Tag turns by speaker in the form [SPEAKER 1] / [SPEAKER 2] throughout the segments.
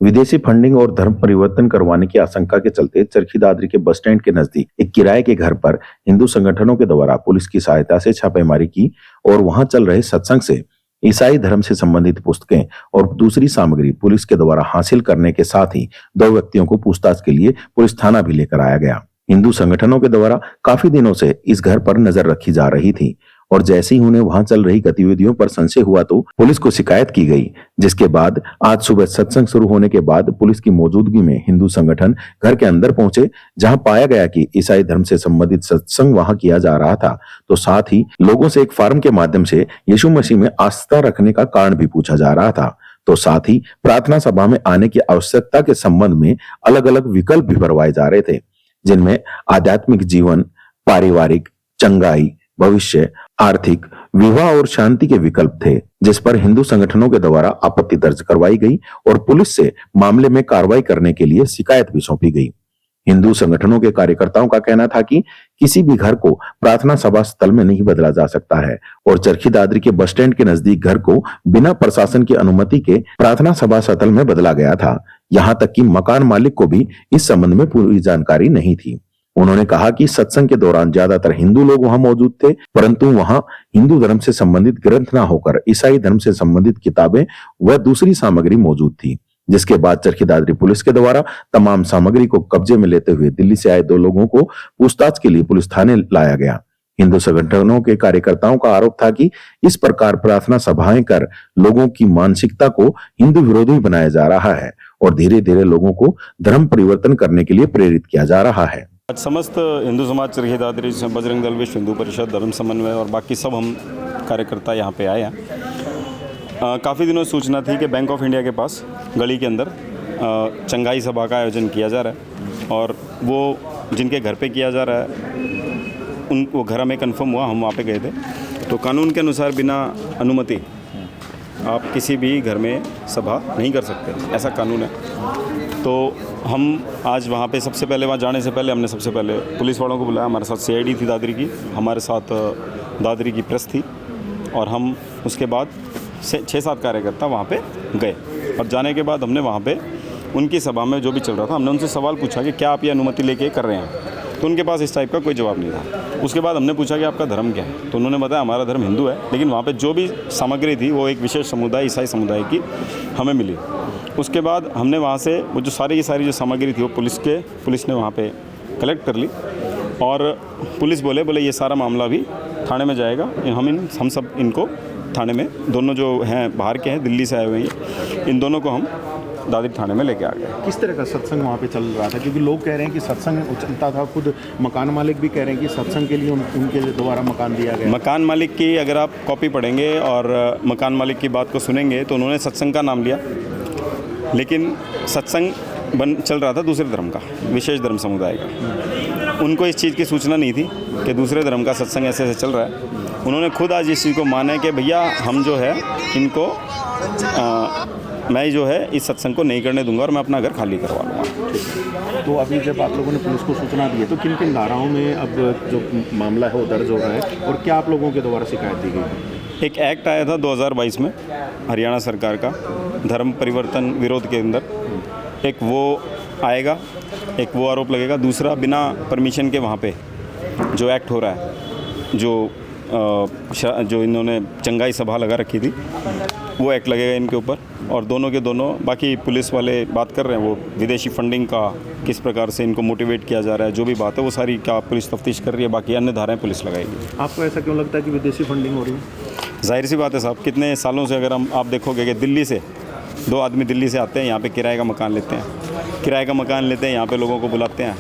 [SPEAKER 1] विदेशी फंडिंग और धर्म परिवर्तन करवाने की आशंका के चलते चरखी दादरी के बस स्टैंड के नजदीक एक किराए के घर पर हिंदू संगठनों के द्वारा पुलिस की सहायता से छापेमारी की और वहां चल रहे सत्संग से ईसाई धर्म से संबंधित पुस्तकें और दूसरी सामग्री पुलिस के द्वारा हासिल करने के साथ ही 2 व्यक्तियों को पूछताछ के लिए पुलिस थाना भी लेकर आया गया। हिंदू संगठनों के द्वारा काफी दिनों से इस घर पर नजर रखी जा रही थी और जैसे ही उन्हें वहां चल रही गतिविधियों पर संशय हुआ तो पुलिस को शिकायत की गई, जिसके बाद आज सुबह सत्संग शुरू होने के बाद पुलिस की मौजूदगी में हिंदू संगठन घर के अंदर पहुंचे, जहां पाया गया कि ईसाई धर्म से संबंधित सत्संग वहां किया जा रहा था। तो साथ ही लोगों से एक फार्म के माध्यम से यीशु मसीह में आस्था रखने का कारण भी पूछा जा रहा था। तो साथ ही प्रार्थना सभा में आने की आवश्यकता के संबंध में अलग अलग विकल्प भी भरवाए जा रहे थे, जिनमें आध्यात्मिक जीवन, पारिवारिक, चंगाई, भविष्य, आर्थिक, विवाह और शांति के विकल्प थे, जिस पर हिंदू संगठनों के द्वारा आपत्ति दर्ज करवाई गई और पुलिस से मामले में कार्रवाई करने के लिए शिकायत भी सौंपी गई। हिंदू संगठनों के कार्यकर्ताओं का कहना था कि किसी भी घर को प्रार्थना सभा स्थल में नहीं बदला जा सकता है और चरखी दादरी के बस स्टैंड के नजदीक घर को बिना प्रशासन की अनुमति के प्रार्थना सभा स्थल में बदला गया था। यहाँ तक कि मकान मालिक को भी इस संबंध में पूरी जानकारी नहीं थी। उन्होंने कहा कि सत्संग के दौरान ज्यादातर हिंदू लोग वहां मौजूद थे, परंतु वहां हिंदू धर्म से संबंधित ग्रंथ न होकर ईसाई धर्म से संबंधित किताबें व दूसरी सामग्री मौजूद थी, जिसके बाद चरखी दादरी पुलिस के द्वारा तमाम सामग्री को कब्जे में लेते हुए दिल्ली से आए 2 लोगों को पूछताछ के लिए पुलिस थाने लाया गया। हिंदू संगठनों के कार्यकर्ताओं का आरोप था कि इस प्रकार प्रार्थना सभाएं कर लोगों की मानसिकता को हिंदू विरोधी बनाया जा रहा है और धीरे धीरे लोगों को धर्म परिवर्तन करने के लिए प्रेरित किया जा रहा है।
[SPEAKER 2] आज समस्त हिंदू समाज चरखी दादरी, बजरंग दल, विश्व हिंदू परिषद, धर्म समन्वय और बाकी सब हम कार्यकर्ता यहाँ पे आए हैं। काफ़ी दिनों सूचना थी कि बैंक ऑफ इंडिया के पास गली के अंदर चंगाई सभा का आयोजन किया जा रहा है और वो जिनके घर पे किया जा रहा है वो घर हमें कंफर्म हुआ, हम वहाँ पे गए थे। तो कानून के अनुसार बिना अनुमति आप किसी भी घर में सभा नहीं कर सकते, ऐसा कानून है। तो हम आज वहाँ पे सबसे पहले वहाँ जाने से पहले हमने सबसे पहले पुलिस वालों को बुलाया। हमारे साथ सीआईडी थी दादरी की, हमारे साथ दादरी की प्रेस थी और हम उसके बाद 6-7 कार्यकर्ता वहाँ पे गए और जाने के बाद हमने वहाँ पे उनकी सभा में जो भी चल रहा था हमने उनसे सवाल पूछा कि क्या आप ये अनुमति लेके कर रहे हैं, तो उनके पास इस टाइप का कोई जवाब नहीं था। उसके बाद हमने पूछा कि आपका धर्म क्या है, तो उन्होंने बताया हमारा धर्म हिंदू है, लेकिन वहाँ पे जो भी सामग्री थी वो एक विशेष समुदाय, ईसाई समुदाय की हमें मिली। उसके बाद हमने वहाँ से वो जो सारी की सारी जो सामग्री थी वो पुलिस ने वहाँ पे कलेक्ट कर ली और पुलिस बोले ये सारा मामला भी थाने में जाएगा। हम सब इनको थाने में, दोनों जो हैं बाहर के हैं, दिल्ली से आए हुए हैं, इन दोनों को हम दादरी थाने में लेके आ गए।
[SPEAKER 3] किस तरह का सत्संग वहाँ पे चल रहा था? क्योंकि लोग कह रहे हैं कि सत्संग चलता था, खुद मकान मालिक भी कह रहे हैं कि सत्संग के लिए उनके द्वारा मकान दिया गया।
[SPEAKER 2] मकान मालिक की अगर आप कॉपी पढ़ेंगे और मकान मालिक की बात को सुनेंगे तो उन्होंने सत्संग का नाम लिया, लेकिन सत्संग चल रहा था दूसरे धर्म का, विशेष धर्म समुदाय का। उनको इस चीज़ की सूचना नहीं थी कि दूसरे धर्म का सत्संग ऐसे ऐसे चल रहा है। उन्होंने खुद आज इस चीज़ को माना कि भैया हम जो है इनको मैं जो है इस सत्संग को नहीं करने दूंगा और मैं अपना घर खाली करवा लूँगा।
[SPEAKER 3] तो अभी जब आप लोगों ने पुलिस को सूचना दी है तो किन किन धाराओं में अब जो मामला है वो दर्ज हो रहा है और क्या आप लोगों के द्वारा शिकायत दी गई?
[SPEAKER 2] एक एक्ट आया था 2022 में हरियाणा सरकार का धर्म परिवर्तन विरोध के अंदर, एक वो आएगा, एक वो आरोप लगेगा। दूसरा, बिना परमिशन के वहाँ पे जो एक्ट हो रहा है, जो इन्होंने चंगाई सभा लगा रखी थी, वो एक्ट लगेगा इनके ऊपर। और दोनों के दोनों बाकी पुलिस वाले बात कर रहे हैं वो विदेशी फंडिंग का, किस प्रकार से इनको मोटिवेट किया जा रहा है, जो भी बात है वो सारी क्या पुलिस तफ्तीश कर रही है, बाकी अन्य धाराएं पुलिस लगाएगी।
[SPEAKER 3] आपको ऐसा क्यों लगता है कि विदेशी फंडिंग हो रही है?
[SPEAKER 2] जाहिर सी बात है साहब, कितने सालों से अगर आप देखोगे कि दिल्ली से 2 आदमी दिल्ली से आते हैं, यहाँ पे किराए का मकान लेते हैं, यहाँ पे लोगों को बुलाते हैं,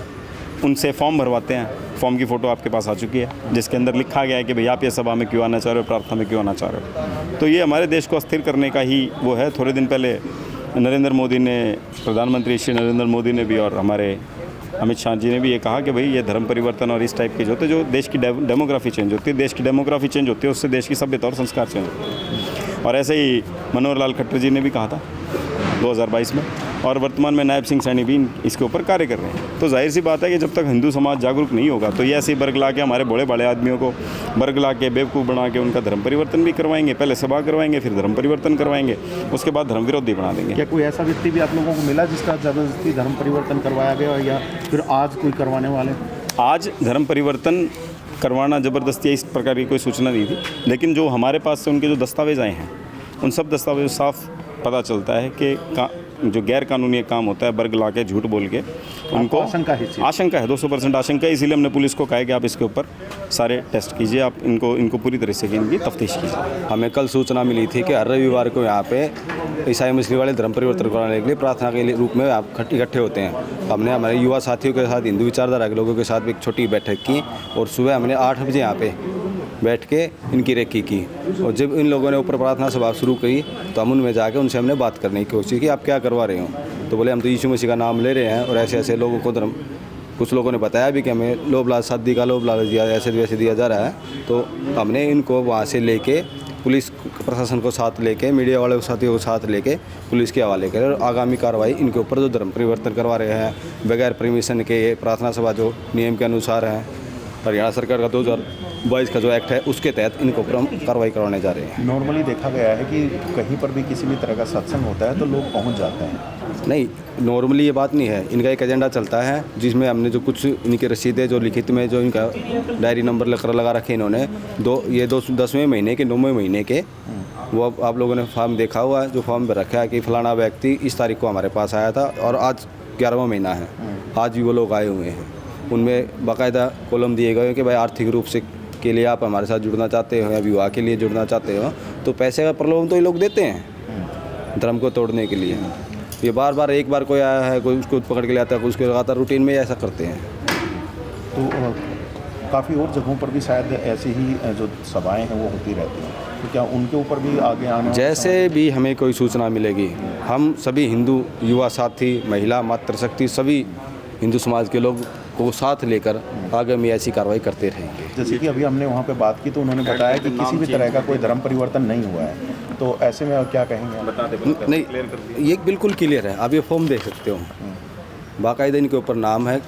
[SPEAKER 2] उनसे फॉर्म भरवाते हैं। फॉर्म की फ़ोटो आपके पास आ चुकी है जिसके अंदर लिखा गया है कि भैया आप ये सभा में क्यों आना चाह रहे हो, प्रार्थना में क्यों आना चाह रहे हो। तो ये हमारे देश को अस्थिर करने का ही वो है। थोड़े दिन पहले प्रधानमंत्री श्री नरेंद्र मोदी ने भी और हमारे अमित शाह जी ने भी ये कहा कि भाई ये धर्म परिवर्तन और इस टाइप के जो होते, जो देश की डेमोग्राफी चेंज होती है, देश की डेमोग्राफी चेंज होती है, उससे देश की सभ्यता और संस्कार चेंज होते हैं। और ऐसे ही मनोहर लाल खट्टर जी ने भी कहा था 2022 में और वर्तमान में नायब सिंह सैनी भी इसके ऊपर कार्य कर रहे हैं। तो जाहिर सी बात है कि जब तक हिंदू समाज जागरूक नहीं होगा तो ये ऐसे ही बरगला के हमारे बड़े बड़े आदमियों को बरगला के बेवकूफ़ बना के उनका धर्म परिवर्तन भी करवाएंगे। पहले सभा करवाएंगे, फिर धर्म परिवर्तन करवाएंगे, उसके बाद धर्म विरोधी बना देंगे।
[SPEAKER 3] क्या कोई ऐसा व्यक्ति भी आप लोगों को मिला जिसका ज़बरदस्ती धर्म परिवर्तन करवाया गया, या फिर आज कोई करवाने वाले?
[SPEAKER 2] आज धर्म परिवर्तन करवाना ज़बरदस्ती इस प्रकार की कोई सूचना नहीं थी, लेकिन जो हमारे पास से उनके जो दस्तावेज आए हैं उन सब दस्तावेज साफ पता चलता है कि जो गैर कानूनी काम होता है बरगला के झूठ बोल के उनको आशंका है 200% आशंका है। इसीलिए हमने पुलिस को कहा है कि आप इसके ऊपर सारे टेस्ट कीजिए, आप इनको पूरी तरह से इनकी तफ्तीश कीजिए।
[SPEAKER 4] हमें कल सूचना मिली थी कि हर रविवार को यहाँ पे ईसाई मुस्लिम वाले धर्म परिवर्तन कराने के लिए प्रार्थना के रूप में आप इकट्ठे होते हैं। हमने हमारे युवा साथियों के साथ, हिंदू विचारधारा के लोगों के साथ एक छोटी बैठक की और सुबह हमने 8 बजे यहाँ पे बैठ के इनकी रेकी की। और जब इन लोगों ने ऊपर प्रार्थना सभा शुरू की तो हम उनमें जाके उनसे हमने बात करने की कोशिश की, आप क्या करवा रहे हो? तो बोले हम तो यीशु मसीह का नाम ले रहे हैं और ऐसे ऐसे लोगों को धर्म, कुछ लोगों ने बताया भी कि हमें लोभ लालच शादी का लोभ लालच दिया, ऐसे वैसे दिया जा रहा है। तो हमने इनको वहाँ से लेके पुलिस प्रशासन को साथ लेके, मीडिया वाले साथियों को साथ लेके पुलिस के हवाले करें और आगामी कार्रवाई इनके ऊपर जो धर्म परिवर्तन करवा रहे हैं बगैर परमिशन के, ये प्रार्थना सभा जो नियम के अनुसार है, हरियाणा सरकार का 2022 का जो एक्ट है उसके तहत इनके ऊपर हम कार्रवाई करवाने जा रहे हैं।
[SPEAKER 3] नॉर्मली देखा गया है कि कहीं पर भी किसी भी तरह का सत्संग होता है तो लोग पहुंच जाते हैं।
[SPEAKER 4] नहीं, नॉर्मली ये बात नहीं है। इनका एक एजेंडा चलता है जिसमें हमने जो कुछ इनकी रसीदें जो लिखित में जो इनका डायरी नंबर लगा रखे इन्होंने 10वें महीने के 9वें महीने के, वो आप लोगों ने फॉर्म देखा हुआ है, जो फॉर्म पर रखा है कि फलाना व्यक्ति इस तारीख को हमारे पास आया था और आज 11वां महीना है, आज भी वो लोग आए हुए हैं। उनमें बाकायदा कॉलम दिए गए कि भाई आर्थिक रूप से के लिए आप हमारे साथ जुड़ना चाहते हो या विवाह के लिए जुड़ना चाहते हो, तो पैसे का प्रलोभन तो ये लोग देते हैं धर्म को तोड़ने के लिए। ये बार बार, एक बार कोई आया है, कोई उसको पकड़ के ले आता है, कोई उसको लगातार रूटीन में ऐसा करते हैं।
[SPEAKER 3] तो काफ़ी और जगहों पर भी शायद ऐसी ही जो सभाएं हैं वो होती रहती हैं, तो क्या उनके ऊपर भी आगे आना?
[SPEAKER 4] जैसे भी हमें कोई सूचना मिलेगी, हम सभी हिंदू युवा साथी, महिला, मातृशक्ति, सभी हिंदू समाज के लोग को साथ लेकर आगे में ऐसी कार्रवाई करते रहेंगे।
[SPEAKER 3] जैसे कि अभी हमने वहाँ पे बात की तो उन्होंने बताया कि किसी भी तरह का कोई धर्म परिवर्तन नहीं हुआ है, तो ऐसे में क्या कहेंगे? बता दें।
[SPEAKER 4] नहीं, ये बिल्कुल क्लियर है। आप ये फॉर्म देख सकते हो, बाकायदा इनके ऊपर नाम है,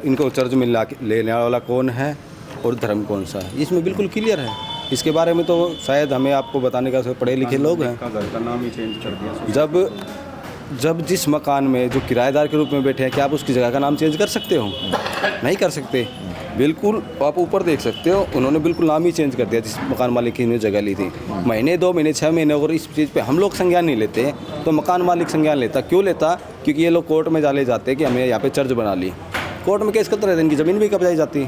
[SPEAKER 4] इनको चर्च में लेने वाला कौन है और धर्म कौन सा है, इसमें बिल्कुल क्लियर है। इसके बारे में तो शायद हमें आपको बताने का पढ़े लिखे लोग हैं।
[SPEAKER 2] नाम ही चेंज कर दिया।
[SPEAKER 4] जब जिस मकान में जो किराएदार के रूप में बैठे हैं, क्या आप उसकी जगह का नाम चेंज कर सकते हो? नहीं कर सकते। बिल्कुल आप ऊपर देख सकते हो, उन्होंने बिल्कुल नाम ही चेंज कर दिया जिस मकान मालिक की ने जगह ली थी। महीने, 2 महीने, 6 महीने और इस चीज़ पे हम लोग संज्ञान नहीं लेते, तो मकान मालिक संज्ञान लेता। क्यों लेता? क्योंकि ये लोग कोर्ट में डाले जाते हैं कि हमें यहाँ पे चर्च बना ली। कोर्ट में केस करते रहते हैं, इनकी ज़मीन भी कब्जाई जाती।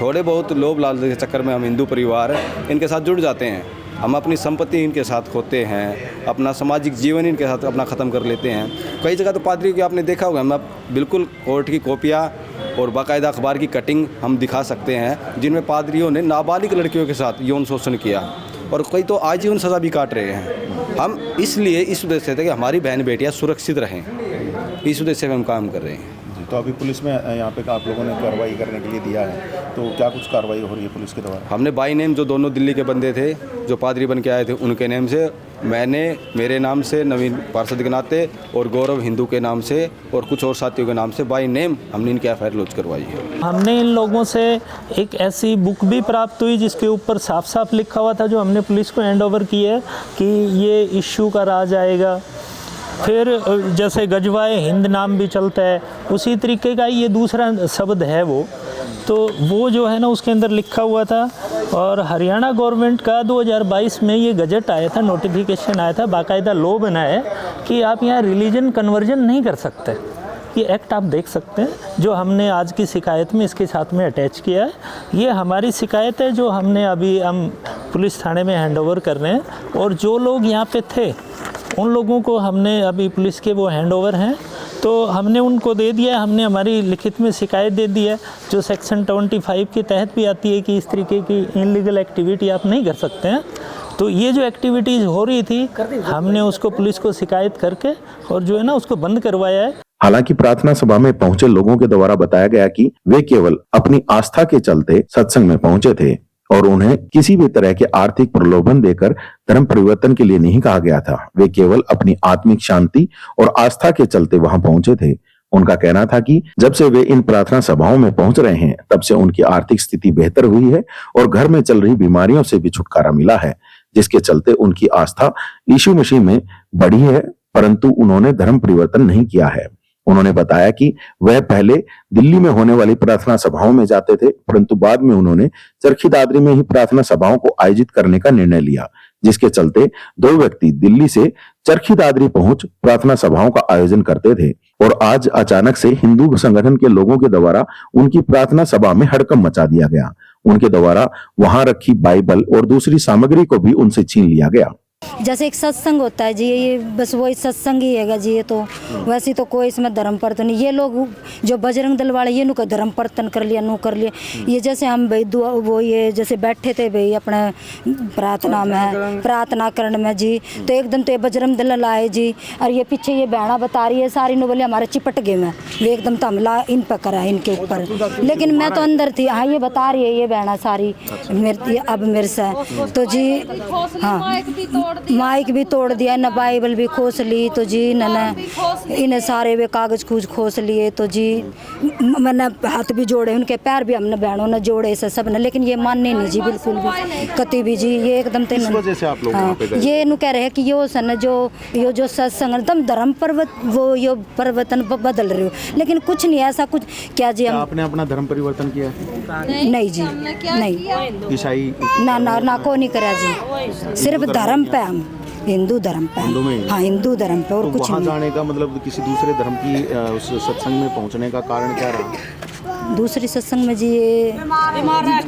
[SPEAKER 4] थोड़े बहुत लोभ लालच के चक्कर में हम हिंदू परिवार इनके साथ जुड़ जाते हैं, हम अपनी संपत्ति इनके साथ खोते हैं, अपना सामाजिक जीवन इनके साथ अपना ख़त्म कर लेते हैं। कई जगह तो पादरी की आपने देखा होगा, हम बिल्कुल कोर्ट की कॉपियाँ और बाकायदा अखबार की कटिंग हम दिखा सकते हैं जिनमें पादरियों ने नाबालिग लड़कियों के साथ यौन शोषण किया और कई तो आजीवन सज़ा भी काट रहे हैं। हम इसलिए इस उद्देश्य से थे कि हमारी बहन बेटियाँ सुरक्षित रहें, इस उद्देश्य से हम काम कर रहे हैं।
[SPEAKER 3] तो अभी पुलिस में यहाँ पे आप लोगों ने कार्रवाई करने के लिए दिया है, तो क्या कुछ कार्रवाई हो रही है पुलिस के द्वारा?
[SPEAKER 4] हमने बाई नेम जो दोनों दिल्ली के बंदे थे जो पादरी बन के आए थे उनके नेम से, मैंने मेरे नाम से, नवीन पार्षद के नाते और गौरव हिंदू के नाम से और कुछ और साथियों के नाम से बाई नेम हमने इनकी एफआईआर लॉन्च करवाई है।
[SPEAKER 5] हमने इन लोगों से एक ऐसी बुक भी प्राप्त हुई जिसके ऊपर साफ साफ लिखा हुआ था, जो हमने पुलिस को हैंड ओवर की है कि ये इश्यू का राज आएगा। फिर जैसे गजवाए हिंद नाम भी चलता है, उसी तरीके का ये दूसरा शब्द है वो जो है ना उसके अंदर लिखा हुआ था। और हरियाणा गवर्नमेंट का 2022 में ये गजट आया था, नोटिफिकेशन आया था, बाकायदा लॉ बना है कि आप यहाँ रिलीजन कन्वर्जन नहीं कर सकते। ये एक्ट आप देख सकते हैं, जो हमने आज की शिकायत में इसके साथ में अटैच किया है। ये हमारी शिकायत है जो हमने अभी हम पुलिस थाने में हैंड ओवर कर रहे हैं। और जो लोग यहाँ पे थे उन लोगों को हमने अभी पुलिस के वो हैंड ओवर हैं, तो हमने उनको दे दिया। हमने हमारी लिखित में शिकायत दे दी है जो सेक्शन 25 के तहत भी आती है कि इस तरीके की इनलीगल एक्टिविटी आप नहीं कर सकते हैं। तो ये जो एक्टिविटीज़ हो रही थी हमने उसको पुलिस को शिकायत करके और जो है ना उसको बंद करवाया है।
[SPEAKER 1] हालांकि प्रार्थना सभा में पहुंचे लोगों के द्वारा बताया गया कि वे केवल अपनी आस्था के चलते सत्संग में पहुंचे थे और उन्हें किसी भी तरह के आर्थिक प्रलोभन देकर धर्म परिवर्तन के लिए नहीं कहा गया था। वे केवल अपनी आत्मिक शांति और आस्था के चलते वहां पहुंचे थे। उनका कहना था कि जब से वे इन प्रार्थना सभाओं में पहुंच रहे हैं, तब से उनकी आर्थिक स्थिति बेहतर हुई है और घर में चल रही बीमारियों से भी छुटकारा मिला है, जिसके चलते उनकी आस्था यीशु मसीह में बढ़ी है, परंतु उन्होंने धर्म परिवर्तन नहीं किया है। उन्होंने बताया कि वह पहले दिल्ली में होने वाली प्रार्थना सभाओं में जाते थे, परंतु बाद में उन्होंने चरखी दादरी में ही प्रार्थना सभाओं को आयोजित करने का निर्णय लिया, जिसके चलते 2 व्यक्ति दिल्ली से चरखी दादरी पहुंच प्रार्थना सभाओं का आयोजन करते थे और आज अचानक से हिंदू संगठन के लोगों के द्वारा उनकी प्रार्थना सभा में हड़कंप मचा दिया गया। उनके द्वारा वहां रखी बाइबल और दूसरी सामग्री को भी उनसे छीन लिया गया।
[SPEAKER 6] जैसे एक सत्संग होता है जी, ये बस वही सत्संग ही है जी। ये तो वैसे तो कोई इसमें धर्म परिवर्तन नहीं। ये लोग जो बजरंग दल वाले ये नु का धर्म परिवर्तन कर लिया, नु कर लिया। ये जैसे हम भाई दुआ वो ये जैसे बैठे थे भाई अपने प्रार्थना करने में जी, तो एकदम तो ये बजरंग दल लाए जी, और ये पीछे ये बहना बता रही है सारी नु बोले हमारे चिपट गए में, वे एकदम तो हमला इन पर करा इनके ऊपर। लेकिन मैं तो अंदर थी। हाँ, ये बता रही है ये बहना सारी अब मेरे से तो जी। हाँ, माइक भी तोड़ दिया न, बाइबल भी खोस ली तो जी न इन्हें सारे वे कागज कूज खोस लिए तो जी। मैंने हाथ भी जोड़े, उनके पैर भी हमने बहनों ने जोड़े से सब ने, लेकिन ये मानने नहीं जी बिल्कुल भी कति भी जी। ये एकदम
[SPEAKER 3] इस वजह से आप लोग वहाँ पे गए?
[SPEAKER 6] ये नु कह रहे हैं कि यो सन जो सत्संग एकदम धर्म वो यो परिवर्तन बदल रहे हो, लेकिन कुछ नहीं ऐसा कुछ। क्या जी
[SPEAKER 3] आपने अपना धर्म परिवर्तन किया है?
[SPEAKER 6] नहीं जी, नहीं,
[SPEAKER 3] ईसाई
[SPEAKER 6] ना को नहीं करा जी, सिर्फ धर्म पे हम हिंदू धर्म पे। हाँ, हिंदू धर्म पे और
[SPEAKER 3] तो
[SPEAKER 6] कुछ
[SPEAKER 3] वहाँ
[SPEAKER 6] नहीं।
[SPEAKER 3] जाने का मतलब किसी दूसरे धर्म की उस सत्संग में पहुँचने का कारण क्या रहा?
[SPEAKER 6] दूसरी सत्संग में जी ये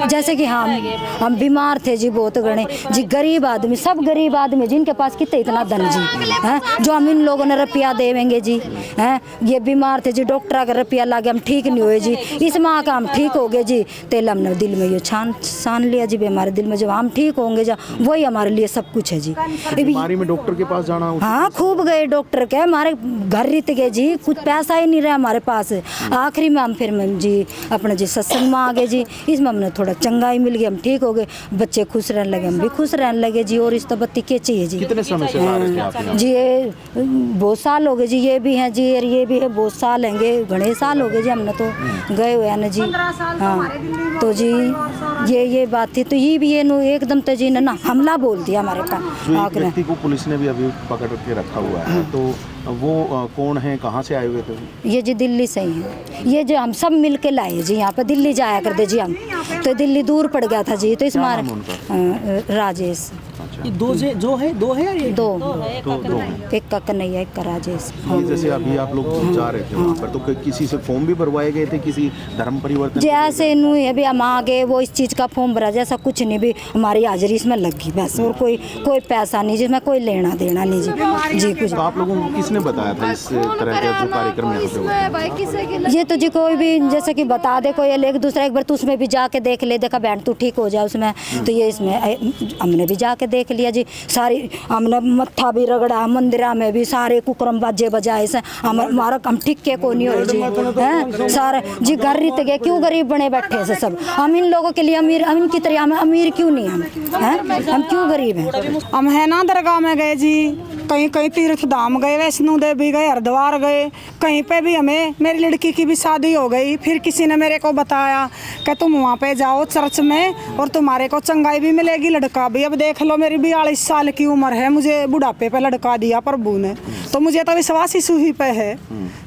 [SPEAKER 6] जैसे कि हम बीमार थे जी, बहुत गणे जी, गरीब आदमी, सब गरीब आदमी जिनके पास कितने इतना धन जी हैं, जो हम इन लोगों ने रुपया देवेंगे जी हैं। ये बीमार थे जी, डॉक्टर का रुपया लागे, हम ठीक नहीं हुए जी। इस माह का हम ठीक हो गए जी, तेल हमने दिल में ये छान लिया जी, हमारे दिल में जब हम ठीक होंगे जा वही हमारे लिए सब कुछ है जी।
[SPEAKER 3] बीमारी में डॉक्टर के पास जाना?
[SPEAKER 6] हाँ, खूब गए डॉक्टर के, हमारे घर रित गए जी, कुछ पैसा ही नहीं रहा हमारे पास। आखिरी में हम फिर जी अपने जी सत्संग में आ गए जी, इसमें हमने थोड़ा चंगाई मिल गई, हम ठीक हो गए, बच्चे खुश रहने लगे, हम भी खुश रहने लगे जी। और इस तो बत्ती के चाहिए जी।
[SPEAKER 3] कितने समय से ला रहे थे आप यहाँ?
[SPEAKER 6] जी ये बहुत साल हो गए जी, ये भी हैं जी और ये भी है, बहुत साल हैंगे, घने साल हो गए जी, हमने तो गए हुए हैं ना जी। हाँ, तो जी ये बात थी, तो ये भी ये एकदम तो जी ना हमला बोल दिया हमारे पास।
[SPEAKER 3] जो एक व्यक्ति को पुलिस ने भी अभी पकड़ के रखा हुआ है, तो वो कौन है, कहाँ से आए हुए थे?
[SPEAKER 6] ये जी दिल्ली से ही है, ये जो हम सब मिल के लाए जी, यहाँ पे दिल्ली जाया करते जी हम, तो दिल्ली दूर पड़ गया था जी, तो इस मार राजेश।
[SPEAKER 3] अच्छा,
[SPEAKER 7] दो है या
[SPEAKER 6] दो
[SPEAKER 3] हैं।
[SPEAKER 6] एक का कन्हैया, एक का राजेश।
[SPEAKER 3] ये जैसे अभी आप लोग जा रहे थे वहाँ पर, तो किसी से फॉर्म भी भरवाए गए थे किसी धर्म परिवर्तन?
[SPEAKER 6] जैसे अभी हम आ गए, वो इस चीज़ का फॉर्म भरा, जैसा कुछ नहीं, भी हमारी हाजिरी इसमें लगी बस, और कोई पैसा नहीं, जिसमें कोई लेना देना नहीं जी कुछ।
[SPEAKER 3] तो आप लोगों को किसने बताया था इस तरह का जो कार्यक्रम यहाँ पे होता है?
[SPEAKER 6] ये तो जी कोई भी जैसे कि बता दे कोई, एक दूसरा एक बार तू उसमें भी जाके देख ले, देखा बहन तू ठीक हो जाए उसमें, तो ये इसमें हमने भी जाके देख लिया जी। सारी हमने मत्था भी रगड़ा, मंदिरा में भी सारे कुकरम बाजे बजाए से हमारा हम ठीक के को नहीं हो जी हैं सारे जी। घर रित गए, क्यों गरीब बने बैठे से सब, हम इन लोगों के लिए अमीर, हम इनकी तरह हम अमीर क्यों नहीं हम क्यों गरीब हैं?
[SPEAKER 7] हम है ना दरगाह में गए जी, कहीं कहीं तीर्थ धाम गए, वैष्णो देवी गए, हरिद्वार गए, कहीं पे भी हमें, मेरी लड़की की भी शादी हो गई, फिर किसी ने मेरे को बताया कि तुम वहाँ पे जाओ चर्च में और तुम्हारे को चंगाई भी मिलेगी, लड़का भी। अब देख लो मेरी 42 साल की उम्र है, मुझे बुढ़ापे पे लड़का दिया प्रभु ने, तो मुझे तो विश्वास इसी ही पे है,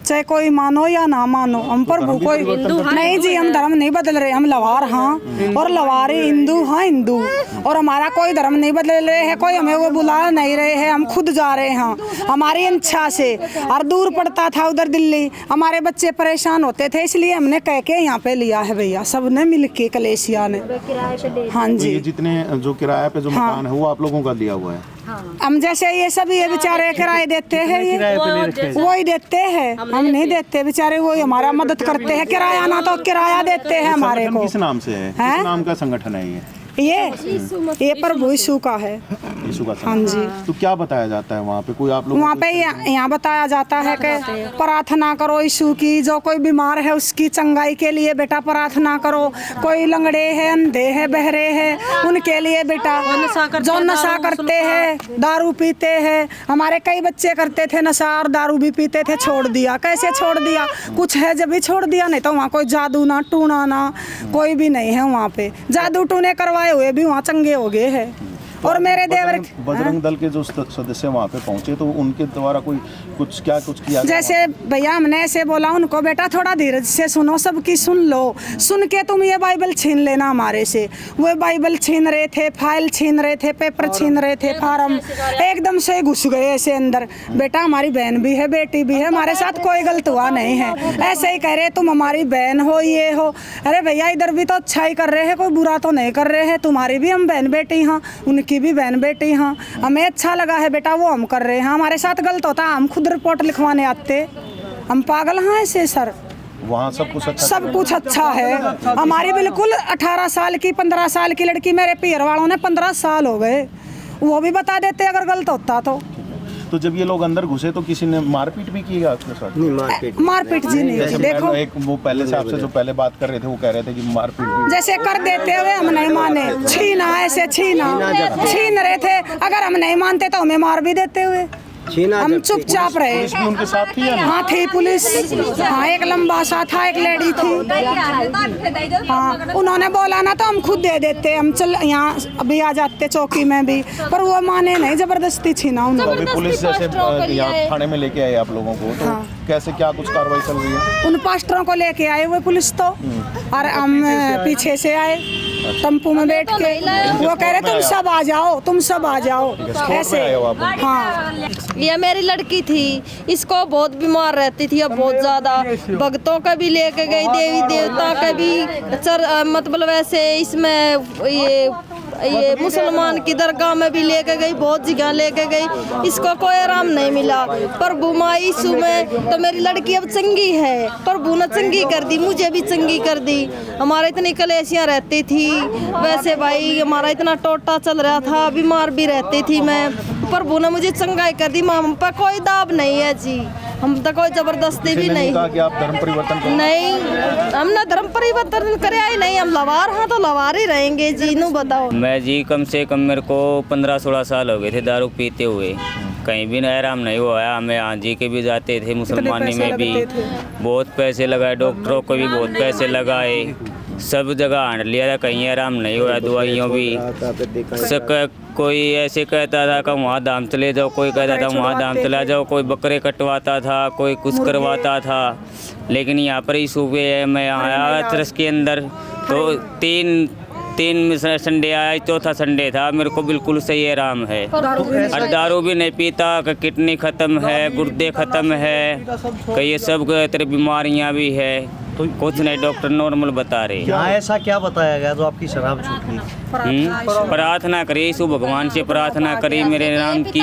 [SPEAKER 7] चाहे कोई मानो या ना मानो, हम प्रभु कोई नहीं जी, हम धर्म नहीं बदल रहे, हम लवार हाँ, और लवारी हिंदू हाँ हिंदू, और हमारा कोई धर्म नहीं बदल रहे हैं, कोई हमें वो बुला नहीं रहे हैं, हम खुद जा रहे हैं हमारी इच्छा से। और दूर पड़ता था उधर दिल्ली, हमारे बच्चे परेशान होते थे, इसलिए हमने कह के यहाँ पे लिया है भैया, सबने मिल के कलेसिया ने। हाँ जी,
[SPEAKER 3] ये जितने जो किराए पे जो मकान है वो आप लोगों का दिया हुआ है?
[SPEAKER 7] हम जैसे ये सब ये बेचारे किराए देते हैं, ये वही देते हैं, हम नहीं देते, बेचारे वही हमारा मदद करते हैं, किराया ना तो किराया देते हैं हमारे को।
[SPEAKER 3] किस नाम से है? किस नाम का संगठन है ये?
[SPEAKER 7] ये प्रभु यीशु का है।
[SPEAKER 3] यीशु का
[SPEAKER 7] हाँ जी।
[SPEAKER 3] तो क्या बताया जाता है वहाँ पे? कोई आप लोग
[SPEAKER 7] वहाँ पे यहाँ बताया जाता है कि प्रार्थना करो यीशु की, जो कोई बीमार है उसकी चंगाई के लिए बेटा प्रार्थना करो। कोई लंगड़े हैं, अंधे हैं, बहरे हैं, उनके लिए बेटा, जो नशा करते हैं, दारू पीते हैं। हमारे कई बच्चे करते थे नशा और दारू भी पीते थे, छोड़ दिया। कैसे छोड़ दिया? कुछ है जब भी छोड़ दिया, नहीं तो वहाँ कोई जादू ना टूना ना कोई भी नहीं है। वहाँ पे जादू टूने करवाए हुए भी वहाँ चंगे हो गए हैं। और मेरे देवर
[SPEAKER 3] बजरंग दल के जो सदस्य वहाँ पे पहुँचे तो उनके द्वारा कुछ किया?
[SPEAKER 7] जैसे भैया हमने ऐसे बोला उनको, बेटा थोड़ा धीरज से सुनो, सबकी सुन लो, सुन के तुम ये बाइबल छीन लेना हमारे से। वो बाइबल छीन रहे थे, फाइल छीन रहे थे, पेपर छीन रहे थे, फार्म एकदम से घुस गए ऐसे अंदर। बेटा हमारी बहन भी है, बेटी भी है, हमारे साथ कोई गलत हुआ नहीं है। ऐसे ही कह रहे तुम हमारी बहन हो, ये हो। अरे भैया इधर भी तो अच्छा ही कर रहे हैं, कोई बुरा तो नहीं कर रहे हैं। तुम्हारी भी हम बहन बेटी हाँ, उनकी भी बहन बेटी हाँ। हमें अच्छा लगा है बेटा वो हम कर रहे हैं। हमारे साथ गलत होता हम खुद रिपोर्ट लिखवाने आते। हम पागल हैं ऐसे सर?
[SPEAKER 3] वहाँ सब कुछ
[SPEAKER 7] अच्छा है। हमारी बिल्कुल 18 साल की 15 साल की लड़की, मेरे पीर वालों ने 15 साल हो गए, वो भी बता देते अगर गलत होता
[SPEAKER 3] तो जब ये लोग अंदर घुसे तो किसी ने मारपीट भी की आपके साथ?
[SPEAKER 7] नहीं, मारपीट जी नहीं थी। देखो
[SPEAKER 3] एक वो पहले से आपसे जो पहले बात कर रहे थे वो कह रहे थे कि मारपीट भी
[SPEAKER 7] जैसे कर देते हुए हम नहीं माने, छीना ऐसे छीन रहे थे। अगर हम नहीं मानते तो हमें मार भी देते हुए। हम चुपचाप रहे।
[SPEAKER 3] पुलिस भी उनके साथ थी या नहीं?
[SPEAKER 7] हाँ थी पुलिस। हाँ एक लंबा सा था, एक लेडी थी। हाँ उन्होंने बोला ना तो हम खुद दे देते, हम चल यहाँ अभी आ जाते चौकी में भी, पर वो माने नहीं, जबरदस्ती छीना उन्होंने।
[SPEAKER 3] अभी पुलिस जैसे यहाँ थाने में लेके आए आप लोगों को तो कैसे क्या कुछ कार्रवाई चल रही है?
[SPEAKER 7] उन पास्टरों को लेके आए हुए पुलिस तो, और हम पीछे से आए टेम्पू में बैठ के। वो कह रहे तुम सब आ जाओ, तुम सब आ जाओ ऐसे। हाँ
[SPEAKER 8] ये मेरी लड़की थी, इसको बहुत बीमार रहती थी, अब बहुत ज़्यादा। भक्तों का भी लेके गई, देवी देवता का भी मतलब वैसे इसमें ये मुसलमान की दरगाह में भी लेके गई, बहुत जगह लेके गई, इसको कोई आराम नहीं मिला। प्रभु माँ यीशु में तो मेरी लड़की अब चंगी है, प्रभु ने चंगी कर दी, मुझे भी चंगी कर दी। हमारा इतनी कलेशियाँ रहती थी, वैसे भाई हमारा इतना टोटा चल रहा था, बीमार भी रहती थी मैं, प्रभु ने मुझे चंगाई कर दी। हम पर कोई दाब नहीं है जी, हम तो कोई जबरदस्ती भी नहीं।
[SPEAKER 3] कि आप धर्म परिवर्तन करें?
[SPEAKER 8] नहीं, हमने धर्म परिवर्तन करे ही नहीं, हम लवार हाँ तो लवार ही रहेंगे जी। नू बताओ।
[SPEAKER 9] मैं जी कम से कम मेरे को 15-16 साल हो गए थे दारू पीते हुए, कहीं भी आराम नहीं हुआ। हमें आंजी के भी जाते थे, मुसलमानी में भी बहुत पैसे लगाए, डॉक्टरों को भी बहुत पैसे लगाए, सब जगह आंट लिया था, कहीं आराम नहीं हुआ। दवाइयों भी कोई ऐसे कहता था कि वहाँ दाम चले जाओ, कोई कहता था वहाँ दाम चला जाओ, कोई बकरे कटवाता था, कोई कुछ करवाता था। लेकिन यहाँ पर ही सुबह मैं आया चरस के अंदर तो तीन संडे आया, चौथा संडे था, मेरे को बिल्कुल सही आराम है। और दारू भी नहीं पीता, किडनी ख़त्म है, गुर्दे ख़त्म है, कई ये सब तरह बीमारियाँ भी है, तो कुछ नहीं, डॉक्टर नॉर्मल बता रहे।
[SPEAKER 10] यहाँ ऐसा क्या बताया गया जो आपकी शराब छूट गई?
[SPEAKER 9] प्रार्थना करी, यीशु भगवान से प्रार्थना करी मेरे नाम की।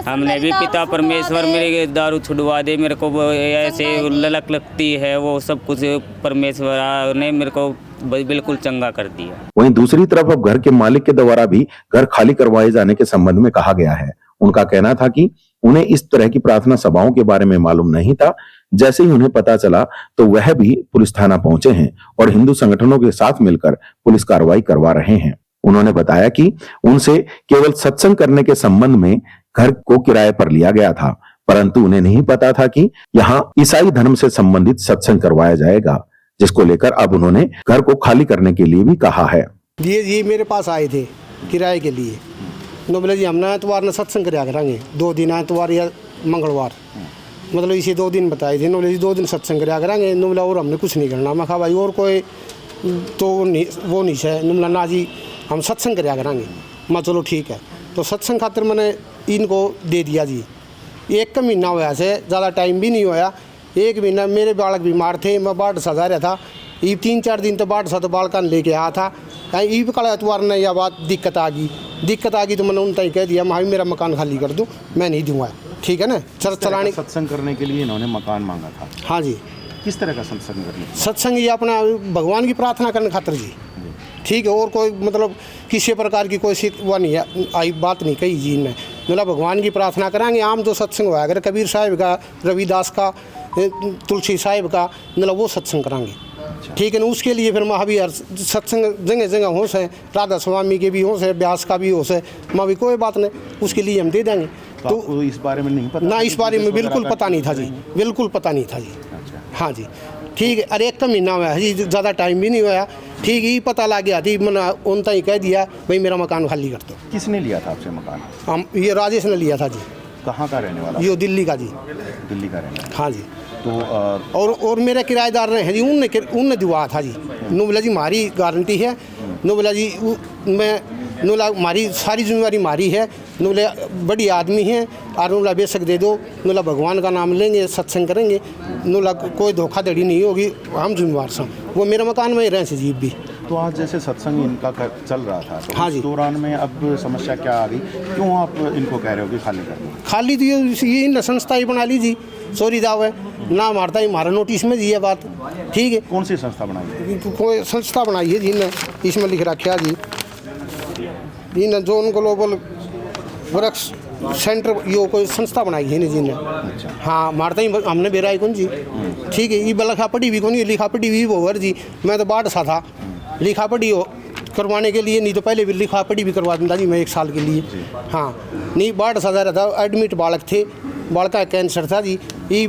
[SPEAKER 9] हमने भी पिता परमेश्वर मेरे दारू छुड़वा दे, मेरे को ऐसे ललक लगती है, वो सब कुछ परमेश्वर ने मेरे को बिल्कुल चंगा कर दिया।
[SPEAKER 1] वहीं दूसरी तरफ अब घर के मालिक के द्वारा भी घर खाली करवाए जाने के संबंध में कहा गया है। उनका कहना था कि उन्हें इस तरह की प्रार्थना सभाओं के बारे में मालूम नहीं था। जैसे ही उन्हें पता चला तो वह भी पुलिस थाना पहुंचे हैं और हिंदू संगठनों के साथ मिलकर पुलिस कार्रवाई करवा रहे हैं। उन्होंने बताया कि उनसे केवल सत्संग करने के संबंध में घर को किराए पर लिया गया था, परंतु उन्हें नहीं पता था कि यहाँ ईसाई धर्म से संबंधित सत्संग करवाया जाएगा, जिसको लेकर अब उन्होंने घर को खाली करने के लिए भी कहा है।
[SPEAKER 10] ये मेरे पास आए थे किराए के लिए, नो बोले जी हमने एतवार ने सत्संग कराया करेंगे, 2 दिन एतवार या मंगलवार, मतलब इसे 2 दिन बताए थे। नो बोले जी 2 दिन सत्संग कराया करेंगे। नो बोला और हमने कुछ नहीं करना। मैं कहा भाई और कोई तो नहीं, वो नहीं है। नो बोला ना जी हम सत्संग कराया करेंगे। मैं चलो ठीक है। तो सत्संग खातिर मैंने इनको दे दिया जी। 1 महीना हुआ से, ज़्यादा टाइम भी नहीं होया। 1 महीना मेरे बालक बीमार थे, मैं बाट सजा रहा था। ये 3-4 दिन तो बाट सा तो बालकान लेके आया था। ईब कल एतवार ने यह बात दिक्कत आ गई तो मैंने उन तय कह दिया भाई मेरा मकान खाली कर दो, मैं नहीं दूंगा, ठीक है ना। चलाने
[SPEAKER 3] सत्संग करने के लिए इन्होंने मकान मांगा था?
[SPEAKER 10] हाँ जी।
[SPEAKER 3] किस तरह का सत्संग करने?
[SPEAKER 10] सत्संग ये अपना भगवान की प्रार्थना करने खातिर जी। ठीक है, और कोई मतलब किसी प्रकार की कोई वो नहीं है, आई बात नहीं कही जी ने। मतलब भगवान की प्रार्थना कराएंगे। आम जो सत्संग हुआ अगर कबीर साहिब का, रविदास का, तुलसी साहिब का, मतलब वो सत्संग कराएंगे, ठीक है ना। उसके लिए फिर महावीर सत्संग जगह जगह हो से, राधा स्वामी के भी हो से, व्यास का भी हो से, माँ भी कोई बात नहीं, उसके लिए हम दे देंगे।
[SPEAKER 3] तो इस बारे में नहीं पता?
[SPEAKER 10] ना, इस बारे में बिल्कुल पता नहीं था जी, बिल्कुल पता नहीं था जी। हाँ जी, ठीक है। अरे 1 महीना हुआ है जी, ज़्यादा टाइम भी नहीं हुआ, ठीक है। ही पता लग गया थी, मैंने उन ही कह दिया भाई मेरा मकान खाली कर दो।
[SPEAKER 3] किसने लिया था आपसे मकान?
[SPEAKER 10] हम ये राजेश ने लिया था जी।
[SPEAKER 3] कहाँ का रहने वाला?
[SPEAKER 10] ये दिल्ली का जी।
[SPEAKER 3] दिल्ली का रहने वाला।
[SPEAKER 10] हाँ जी।
[SPEAKER 3] तो
[SPEAKER 10] और मेरे किराएदार ने है जी, उनने दिवा था जी। नो बोला जी हमारी गारंटी है, नो बोला जी मैं नो बोला हमारी सारी जिम्मेवारी हमारी है, नो बोले बड़ी आदमी है, और नो बोला बेशक दे दो, नो बोला भगवान का नाम लेंगे, सत्संग करेंगे, नो बोला कोई धोखाधड़ी नहीं होगी, हम जिम्मेवार से। वो मेरे मकान में ही रहे जीप भी।
[SPEAKER 3] तो आज जैसे सत्संग इनका चल रहा था, तो
[SPEAKER 10] हाँ
[SPEAKER 3] इस
[SPEAKER 10] जी।
[SPEAKER 3] दौरान में अब समस्या क्या आ गई? क्यों आप इनको कह रहे हो कि खाली कर दो?
[SPEAKER 10] खाली तो ये इन संस्था ही बना लीजिए, सॉरी दाव है ना, मारता ही हमारा नोटिस में जी है बात, ठीक है।
[SPEAKER 3] कौन सी संस्था बनाई?
[SPEAKER 10] कोई संस्था बनाई है जी ने, इसमें लिख रखा जी, ने जोन ग्लोबल वृक्ष सेंटर, यो कोई संस्था बनाई है जी ने। हाँ, मारता ही हमने बेरा कौन जी, ठीक है। ये लिखा पढ़ी भी कौन, लिखा पढ़ी भी वो जी, मैं तो बाढ़ सा था, लिखा पढ़ी हो करवाने के लिए, नहीं तो पहले भी लिखा पढ़ी भी करवा दूँगा जी मैं 1 साल के लिए। हाँ, नहीं बाढ़ सा रहा था, एडमिट बालक थे, बालक का कैंसर था जी, ये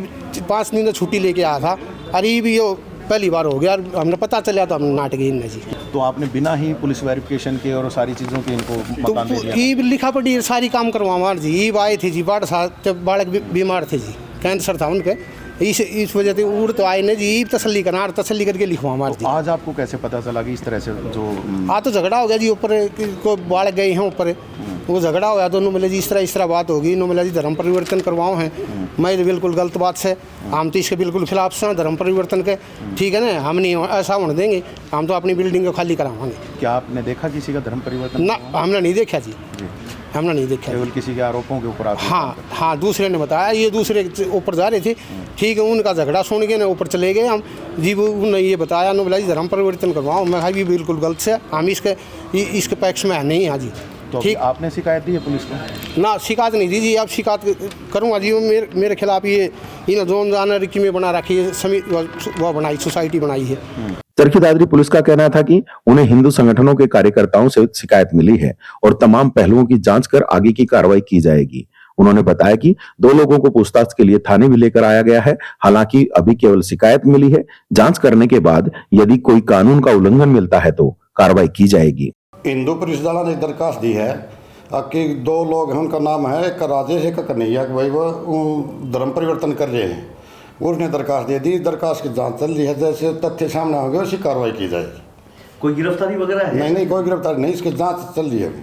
[SPEAKER 10] 5 दिन छुट्टी लेके आया था, अरे ये भी पहली बार हो गया, हमने पता चला तो हमने नाटक इन जी।
[SPEAKER 3] तो आपने बिना ही पुलिस वेरिफिकेशन के और सारी चीज़ों के इनको मकान दे दिया?
[SPEAKER 10] ये लिखा पढ़ी सारी काम करवा मार जी, ये आए थे जी, बाढ़ सा जब बालक बीमार थे जी, कैंसर था उनके, इस वजह से उड़ तो आए नहीं जी, तसल्ली करना, तसल्ली करके लिखवा मार जी।
[SPEAKER 3] आज आपको कैसे पता चला कि इस तरह से जो
[SPEAKER 10] तो झगड़ा हो गया जी, ऊपर कोई बालक गए हैं ऊपर, वो झगड़ा हो गया, दोनों मिले जी, इस तरह बात होगी, नो मिला जी धर्म परिवर्तन करवाओ हैं, मैं तो बिल्कुल गलत बात से, हम तो इसके बिल्कुल खिलाफ से धर्म परिवर्तन के, ठीक है ना, हम नहीं ऐसा होने देंगे, हम तो अपनी बिल्डिंग को खाली करावाएंगे।
[SPEAKER 3] क्या आपने देखा किसी का धर्म परिवर्तन?
[SPEAKER 10] ना, हमने नहीं देखा जी, हमने नहीं देखा,
[SPEAKER 3] केवल किसी के आरोपों के ऊपर?
[SPEAKER 10] हाँ हाँ, दूसरे ने बताया, ये दूसरे ऊपर जा रहे थे, ठीक है, उनका झगड़ा सुन के ना ऊपर चले गए हम जी, वो उन्होंने ये बताया, नो बोला जी धर्म परिवर्तन करवाओ, मैं भी बिल्कुल गलत से, हम इसके पक्ष में नहीं हाँ जी।
[SPEAKER 3] तो ठीक, आपने शिकायत दी है पुलिस को?
[SPEAKER 10] ना, शिकायत नहीं दी जी, अब शिकायत करूँगा जी, मेरे खिलाफ ये इन जोन जानर की में बना रखी है, वो बनाई, सोसाइटी बनाई है।
[SPEAKER 1] चरखी दादरी पुलिस का कहना था कि उन्हें हिंदू संगठनों के कार्यकर्ताओं से शिकायत मिली है और तमाम पहलुओं की जांच कर आगे की कार्रवाई की जाएगी। उन्होंने बताया कि 2 लोगों को पूछताछ के लिए थाने भी लेकर आया गया है, हालांकि अभी केवल शिकायत मिली है, जांच करने के बाद यदि कोई कानून का उल्लंघन मिलता है तो कार्रवाई की जाएगी।
[SPEAKER 11] हिंदू परिषद वाला ने दरखास्त दी है कि 2 लोग हैं, उनका नाम है एक राजेश एक कन्हैया, भाई वो धर्म परिवर्तन कर रहे हैं, उसने दरखास्त दे दी, दरखास्त की जांच चल रही है, जैसे तथ्य सामने होंगे उसी कार्रवाई की जाएगी।
[SPEAKER 3] कोई गिरफ्तारी वगैरह है?
[SPEAKER 11] नहीं, कोई गिरफ्तारी नहीं, इसकी जांच चल रही है अभी।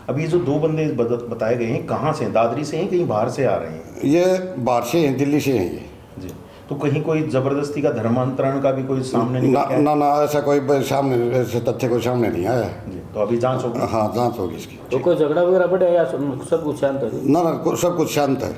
[SPEAKER 3] अब ये जो 2 बंदे बताए गए हैं, कहाँ से, दादरी से हैं, कहीं बाहर से आ रहे हैं?
[SPEAKER 11] ये बाहर से हैं, दिल्ली से हैं ये
[SPEAKER 3] जी। तो कहीं कोई जबरदस्ती का धर्मांतरण का भी कोई सामने नहीं आया?
[SPEAKER 11] ना, ऐसा कोई सामने, ऐसे तथ्य कोई सामने नहीं आया
[SPEAKER 3] जी। तो अभी जांच होगी?
[SPEAKER 11] हाँ, जांच होगी इसकी।
[SPEAKER 12] तो कोई झगड़ा वगैरह बढ़ा या सब कुछ शांत है?
[SPEAKER 11] ना, सब कुछ शांत है।